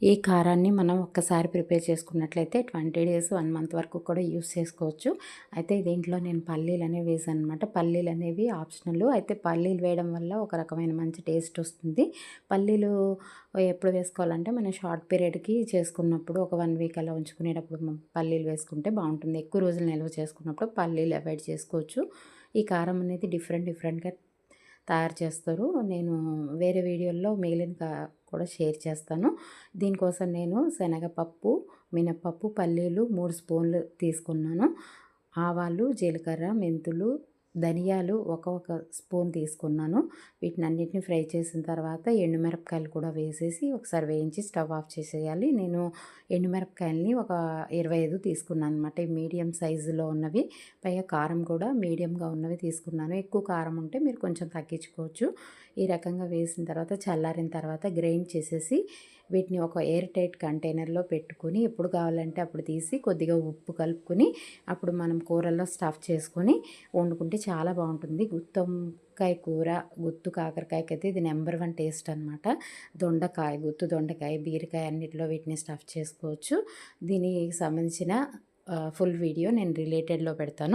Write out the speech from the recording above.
ఈ కారాన్ని మనం ఒక్కసారి ప్రిపేర్ చేసుకున్నట్లయితే 20 డేస్ 1 మంత్ వరకు కూడా యూస్ చేసుకోవచ్చు. అయితే దీంట్లో నేను పల్లీలు అనేవి వేసాను అనమాట. పల్లీలు అనేవి ఆప్షనల్. అయితే పల్లీలు వేయడం వల్ల ఒక రకమైన మంచి టేస్ట్ వస్తుంది. పల్లీలు ఎప్పుడు వేసుకోవాలంటే మనం షార్ట్ పీరియడ్కి చేసుకున్నప్పుడు ఒక 1 వీక్ అలా ఉంచుకునేటప్పుడు పల్లీలు వేసుకుంటే బాగుంటుంది. ఎక్కువ రోజులు నిల్వ చేసుకున్నప్పుడు పల్లీలు అవాయిడ్ చేసుకోవచ్చు. ఈ కారం అనేది డిఫరెంట్గా తయారు చేస్తారు. నేను వేరే వీడియోల్లో మిగిలిన కూడా షేర్ చేస్తాను. దీనికోసం నేను శనగపప్పు, మినపప్పు, పల్లీలు 3 స్పూన్లు తీసుకున్నాను. ఆవాలు, జీలకర్ర, మెంతులు, ధనియాలు ఒక స్పూన్ తీసుకున్నాను. వీటినన్నిటిని ఫ్రై చేసిన తర్వాత ఎండుమిరపకాయలు కూడా వేసేసి ఒకసారి వేయించి స్టవ్ ఆఫ్ చేసేయాలి. నేను ఎండుమిరపకాయలని ఒక 25 తీసుకున్నాను అనమాట. మీడియం సైజులో ఉన్నవి. పైగా కారం కూడా మీడియంగా ఉన్నవి తీసుకున్నాను. ఎక్కువ కారం ఉంటే మీరు కొంచెం తగ్గించుకోవచ్చు. ఈ రకంగా వేసిన తర్వాత చల్లారిన తర్వాత గ్రైండ్ చేసేసి వీటిని ఒక ఎయిర్ టైట్ కంటైనర్లో పెట్టుకొని ఎప్పుడు కావాలంటే అప్పుడు తీసి కొద్దిగా ఉప్పు కలుపుకొని అప్పుడు మనం కూరల్లో స్టఫ్ చేసుకొని వండుకుంటే చాలా బాగుంటుంది. గుత్తొంకాయ కూర, గుత్తు కాకరకాయకి అయితే ఇది నెంబర్ 1 టేస్ట్ అనమాట. దొండకాయ, గుత్తు దొండకాయ, బీరకాయ అన్నిటిలో వీటిని స్టఫ్ చేసుకోవచ్చు. దీనికి సంబంధించిన ఫుల్ వీడియో నేను రిలేటెడ్లో పెడతాను.